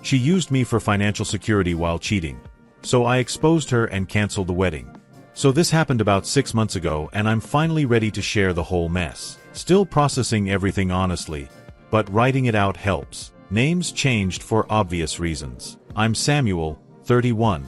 She used me for financial security while cheating. So I exposed her and canceled the wedding. So this happened about 6 months ago and I'm finally ready to share the whole mess. Still processing everything honestly, but writing it out helps. Names changed for obvious reasons. I'm Samuel, 31.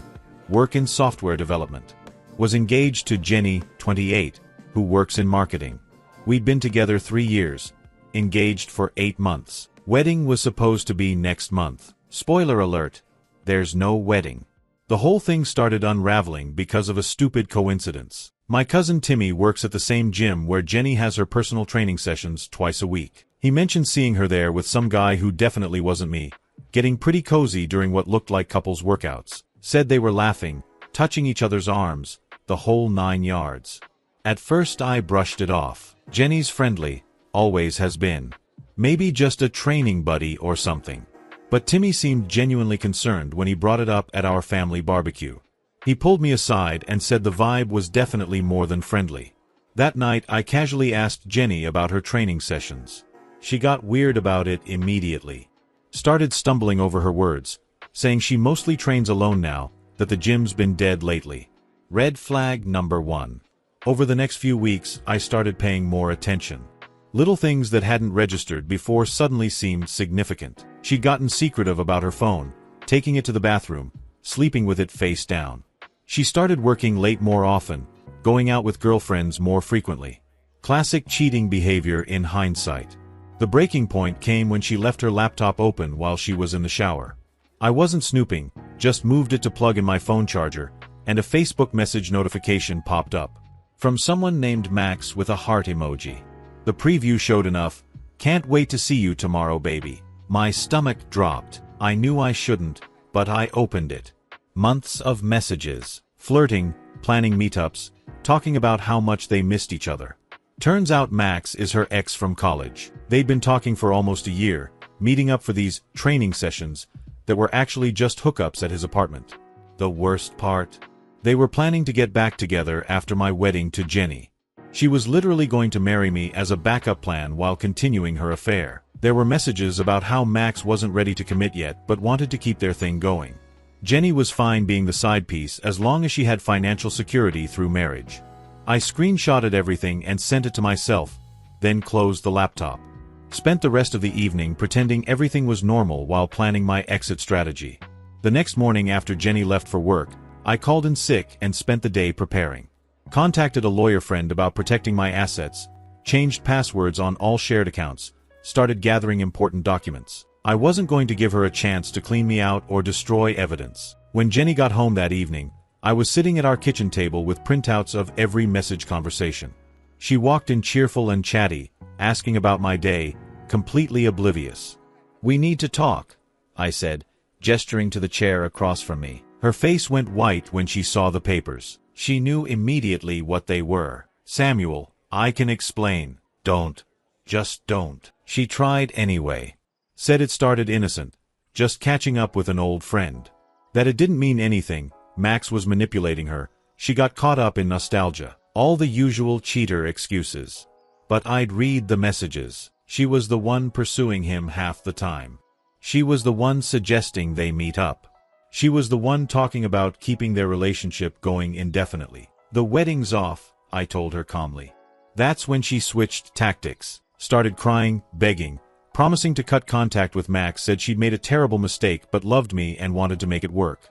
Work in software development. Was engaged to Jenny, 28, who works in marketing. We'd been together 3 years. Engaged for 8 months. Wedding was supposed to be next month. Spoiler alert, there's no wedding. The whole thing started unraveling because of a stupid coincidence. My cousin Timmy works at the same gym where Jenny has her personal training sessions twice a week. He mentioned seeing her there with some guy who definitely wasn't me, getting pretty cozy during what looked like couples workouts. Said they were laughing, touching each other's arms, the whole 9 yards. At first I brushed it off. Jenny's friendly, always has been. Maybe just a training buddy or something. But Timmy seemed genuinely concerned when he brought it up at our family barbecue. He pulled me aside and said the vibe was definitely more than friendly. That night I casually asked Jenny about her training sessions. She got weird about it immediately. Started stumbling over her words, saying she mostly trains alone now, that the gym's been dead lately. Red flag number 1. Over the next few weeks I started paying more attention. Little things that hadn't registered before suddenly seemed significant. She'd gotten secretive about her phone, taking it to the bathroom, sleeping with it face down. She started working late more often, going out with girlfriends more frequently. Classic cheating behavior in hindsight. The breaking point came when she left her laptop open while she was in the shower. I wasn't snooping, just moved it to plug in my phone charger, and a Facebook message notification popped up. From someone named Max with a heart emoji. The preview showed enough. Can't wait to see you tomorrow, baby. My stomach dropped. I knew I shouldn't, but I opened it. Months of messages. Flirting, planning meetups, talking about how much they missed each other. Turns out Max is her ex from college. They'd been talking for almost a year, meeting up for these training sessions that were actually just hookups at his apartment. The worst part? They were planning to get back together after my wedding to Jenny. She was literally going to marry me as a backup plan while continuing her affair. There were messages about how Max wasn't ready to commit yet but wanted to keep their thing going. Jenny was fine being the side piece as long as she had financial security through marriage. I screenshotted everything and sent it to myself, then closed the laptop. Spent the rest of the evening pretending everything was normal while planning my exit strategy. The next morning after Jenny left for work, I called in sick and spent the day preparing. Contacted a lawyer friend about protecting my assets, changed passwords on all shared accounts, started gathering important documents. I wasn't going to give her a chance to clean me out or destroy evidence. When Jenny got home that evening, I was sitting at our kitchen table with printouts of every message conversation. She walked in cheerful and chatty, asking about my day, completely oblivious. "We need to talk," I said, gesturing to the chair across from me. Her face went white when she saw the papers. She knew immediately what they were. "Samuel, I can explain." "Don't. Just don't." She tried anyway. Said it started innocent, just catching up with an old friend. That it didn't mean anything, Max was manipulating her, she got caught up in nostalgia. All the usual cheater excuses. But I'd read the messages. She was the one pursuing him half the time. She was the one suggesting they meet up. She was the one talking about keeping their relationship going indefinitely. "The wedding's off," I told her calmly. That's when she switched tactics. Started crying, begging, promising to cut contact with Max, said she'd made a terrible mistake but loved me and wanted to make it work.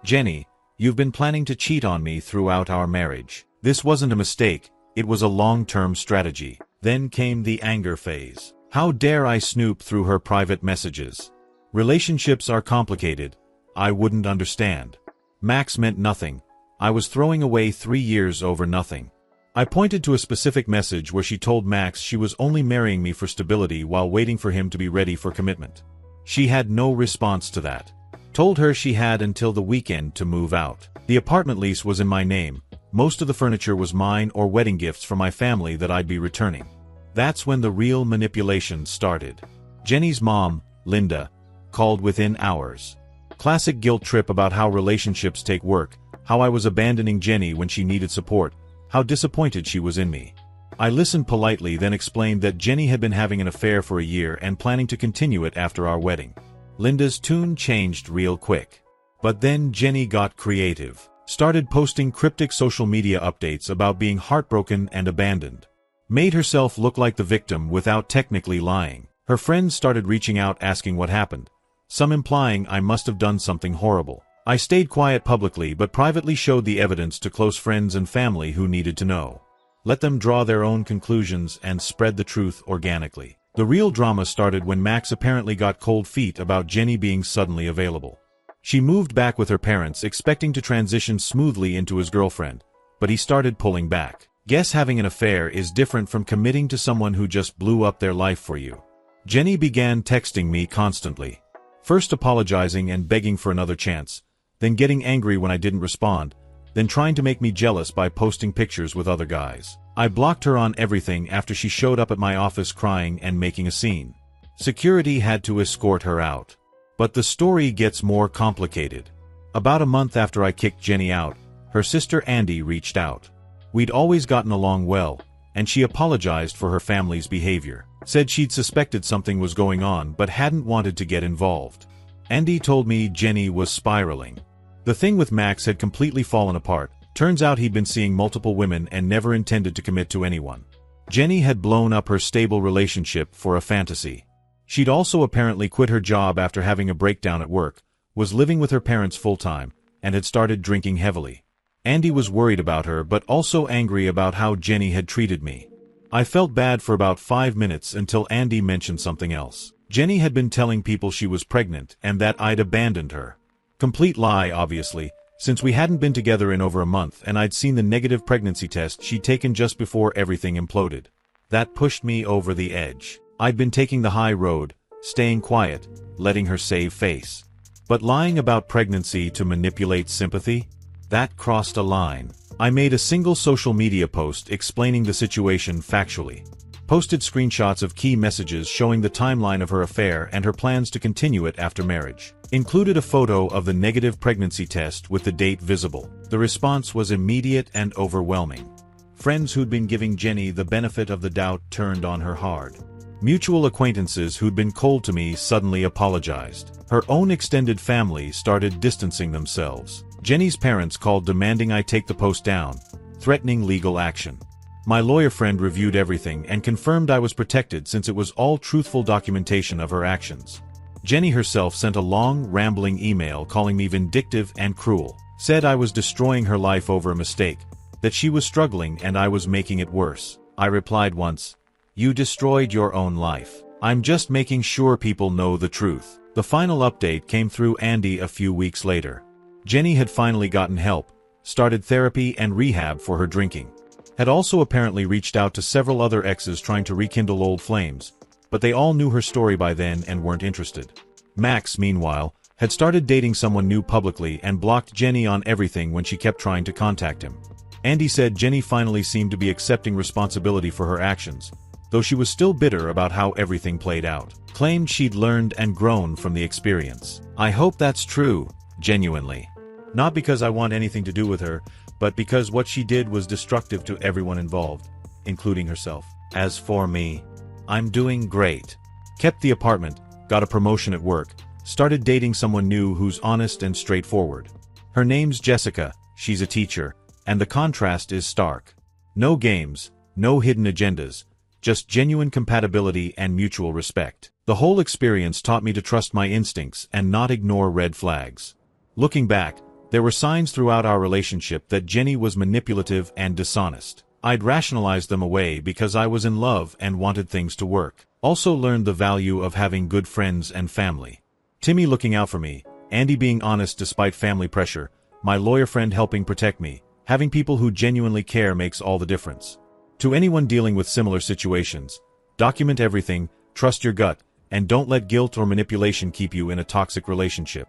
"Jenny, you've been planning to cheat on me throughout our marriage. This wasn't a mistake, it was a long-term strategy." Then came the anger phase. How dare I snoop through her private messages? Relationships are complicated. I wouldn't understand. Max meant nothing. I was throwing away 3 years over nothing. I pointed to a specific message where she told Max she was only marrying me for stability while waiting for him to be ready for commitment. She had no response to that. Told her she had until the weekend to move out. The apartment lease was in my name. Most of the furniture was mine or wedding gifts from my family that I'd be returning. That's when the real manipulation started. Jenny's mom, Linda, called within hours. Classic guilt trip about how relationships take work, how I was abandoning Jenny when she needed support, how disappointed she was in me. I listened politely, then explained that Jenny had been having an affair for a year and planning to continue it after our wedding. Linda's tune changed real quick. But then Jenny got creative. Started posting cryptic social media updates about being heartbroken and abandoned. Made herself look like the victim without technically lying. Her friends started reaching out asking what happened, some implying I must have done something horrible. I stayed quiet publicly but privately showed the evidence to close friends and family who needed to know. Let them draw their own conclusions and spread the truth organically. The real drama started when Max apparently got cold feet about Jenny being suddenly available. She moved back with her parents expecting to transition smoothly into his girlfriend, but he started pulling back. Guess having an affair is different from committing to someone who just blew up their life for you. Jenny began texting me constantly. First apologizing and begging for another chance, then getting angry when I didn't respond, then trying to make me jealous by posting pictures with other guys. I blocked her on everything after she showed up at my office crying and making a scene. Security had to escort her out. But the story gets more complicated. About a month after I kicked Jenny out, her sister Andy reached out. We'd always gotten along well, and she apologized for her family's behavior. Said she'd suspected something was going on but hadn't wanted to get involved. Andy told me Jenny was spiraling. The thing with Max had completely fallen apart. Turns out he'd been seeing multiple women and never intended to commit to anyone. Jenny had blown up her stable relationship for a fantasy. She'd also apparently quit her job after having a breakdown at work, was living with her parents full-time, and had started drinking heavily. Andy was worried about her but also angry about how Jenny had treated me. I felt bad for about 5 minutes until Andy mentioned something else. Jenny had been telling people she was pregnant and that I'd abandoned her. Complete lie, obviously, since we hadn't been together in over a month and I'd seen the negative pregnancy test she'd taken just before everything imploded. That pushed me over the edge. I'd been taking the high road, staying quiet, letting her save face. But lying about pregnancy to manipulate sympathy? That crossed a line. I made a single social media post explaining the situation factually. Posted screenshots of key messages showing the timeline of her affair and her plans to continue it after marriage. Included a photo of the negative pregnancy test with the date visible. The response was immediate and overwhelming. Friends who'd been giving Jenny the benefit of the doubt turned on her hard. Mutual acquaintances who'd been cold to me suddenly apologized. Her own extended family started distancing themselves. Jenny's parents called demanding I take the post down, threatening legal action. My lawyer friend reviewed everything and confirmed I was protected since it was all truthful documentation of her actions. Jenny herself sent a long, rambling email calling me vindictive and cruel. Said I was destroying her life over a mistake, that she was struggling and I was making it worse. I replied once, "You destroyed your own life. I'm just making sure people know the truth." The final update came through Andy a few weeks later. Jenny had finally gotten help, started therapy and rehab for her drinking. Had also apparently reached out to several other exes trying to rekindle old flames, but they all knew her story by then and weren't interested. Max, meanwhile, had started dating someone new publicly and blocked Jenny on everything when she kept trying to contact him. Andy said Jenny finally seemed to be accepting responsibility for her actions, though she was still bitter about how everything played out. Claimed she'd learned and grown from the experience. I hope that's true, genuinely. Not because I want anything to do with her, but because what she did was destructive to everyone involved, including herself. As for me, I'm doing great. Kept the apartment, got a promotion at work, started dating someone new who's honest and straightforward. Her name's Jessica, she's a teacher, and the contrast is stark. No games, no hidden agendas, just genuine compatibility and mutual respect. The whole experience taught me to trust my instincts and not ignore red flags. Looking back, there were signs throughout our relationship that Jenny was manipulative and dishonest. I'd rationalized them away because I was in love and wanted things to work. Also learned the value of having good friends and family. Timmy looking out for me, Andy being honest despite family pressure, my lawyer friend helping protect me. Having people who genuinely care makes all the difference. To anyone dealing with similar situations, document everything, trust your gut, and don't let guilt or manipulation keep you in a toxic relationship.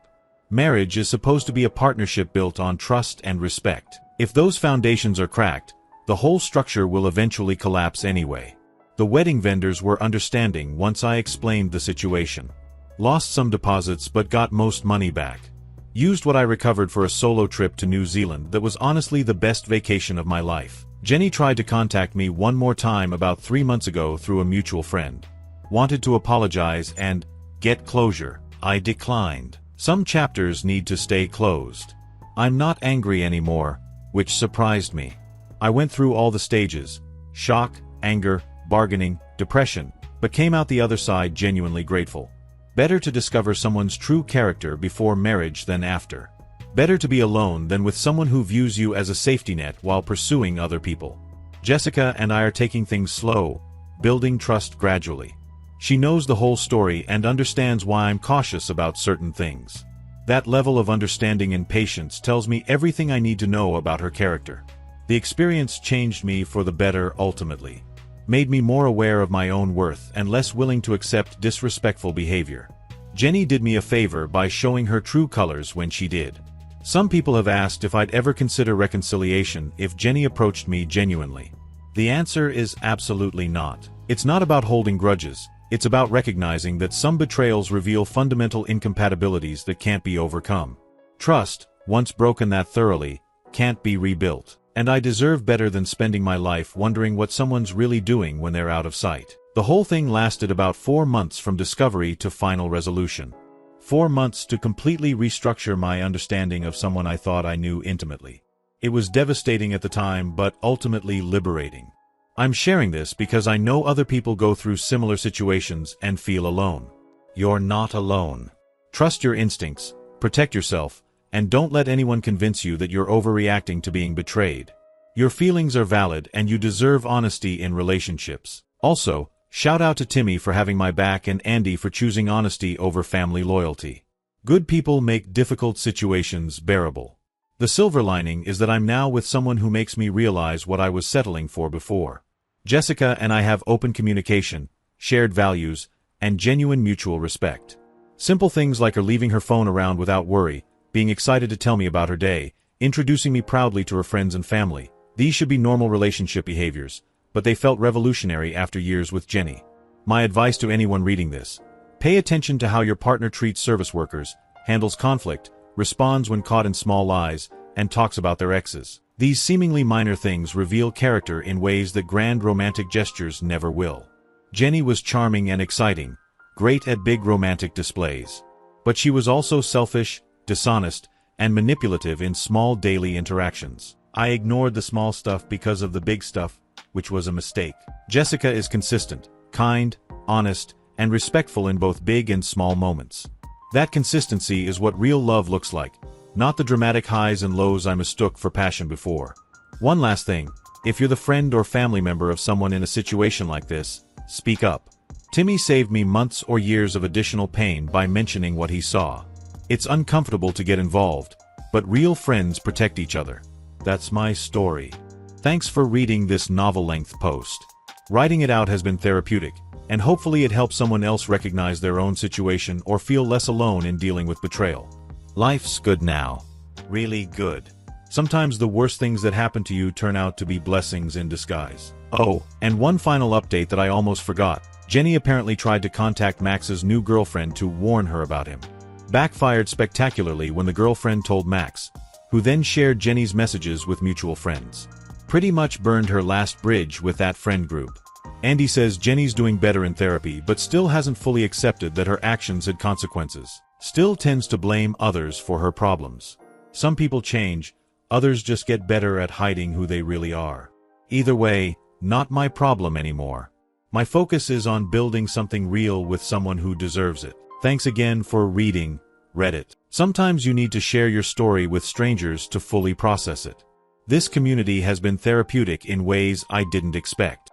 Marriage is supposed to be a partnership built on trust and respect. If those foundations are cracked, the whole structure will eventually collapse anyway. The wedding vendors were understanding once I explained the situation. Lost some deposits but got most money back. Used what I recovered for a solo trip to New Zealand that was honestly the best vacation of my life. Jenny tried to contact me one more time about 3 months ago through a mutual friend. Wanted to apologize and get closure. I declined. Some chapters need to stay closed. I'm not angry anymore, which surprised me. I went through all the stages: shock, anger, bargaining, depression, but came out the other side genuinely grateful. Better to discover someone's true character before marriage than after. Better to be alone than with someone who views you as a safety net while pursuing other people. Jessica and I are taking things slow, building trust gradually. She knows the whole story and understands why I'm cautious about certain things. That level of understanding and patience tells me everything I need to know about her character. The experience changed me for the better ultimately. Made me more aware of my own worth and less willing to accept disrespectful behavior. Jenny did me a favor by showing her true colors when she did. Some people have asked if I'd ever consider reconciliation if Jenny approached me genuinely. The answer is absolutely not. It's not about holding grudges. It's about recognizing that some betrayals reveal fundamental incompatibilities that can't be overcome. Trust, once broken that thoroughly, can't be rebuilt. And I deserve better than spending my life wondering what someone's really doing when they're out of sight. The whole thing lasted about 4 months from discovery to final resolution. 4 months to completely restructure my understanding of someone I thought I knew intimately. It was devastating at the time, but ultimately liberating. I'm sharing this because I know other people go through similar situations and feel alone. You're not alone. Trust your instincts, protect yourself, and don't let anyone convince you that you're overreacting to being betrayed. Your feelings are valid and you deserve honesty in relationships. Also, shout out to Timmy for having my back and Andy for choosing honesty over family loyalty. Good people make difficult situations bearable. The silver lining is that I'm now with someone who makes me realize what I was settling for before. Jessica and I have open communication, shared values, and genuine mutual respect. Simple things like her leaving her phone around without worry, being excited to tell me about her day, introducing me proudly to her friends and family. These should be normal relationship behaviors, but they felt revolutionary after years with Jenny. My advice to anyone reading this: pay attention to how your partner treats service workers, handles conflict, responds when caught in small lies, and talks about their exes. These seemingly minor things reveal character in ways that grand romantic gestures never will. Jenny was charming and exciting, great at big romantic displays. But she was also selfish, dishonest, and manipulative in small daily interactions. I ignored the small stuff because of the big stuff, which was a mistake. Jessica is consistent, kind, honest, and respectful in both big and small moments. That consistency is what real love looks like, not the dramatic highs and lows I mistook for passion before. One last thing, if you're the friend or family member of someone in a situation like this, speak up. Timmy saved me months or years of additional pain by mentioning what he saw. It's uncomfortable to get involved, but real friends protect each other. That's my story. Thanks for reading this novel-length post. Writing it out has been therapeutic, and hopefully it helps someone else recognize their own situation or feel less alone in dealing with betrayal. Life's good now. Really good. Sometimes the worst things that happen to you turn out to be blessings in disguise. Oh, and one final update that I almost forgot. Jenny apparently tried to contact Max's new girlfriend to warn her about him. Backfired spectacularly when the girlfriend told Max, who then shared Jenny's messages with mutual friends. Pretty much burned her last bridge with that friend group. Andy says Jenny's doing better in therapy but still hasn't fully accepted that her actions had consequences. Still tends to blame others for her problems. Some people change, others just get better at hiding who they really are. Either way, not my problem anymore. My focus is on building something real with someone who deserves it. Thanks again for reading, Reddit. Sometimes you need to share your story with strangers to fully process it. This community has been therapeutic in ways I didn't expect.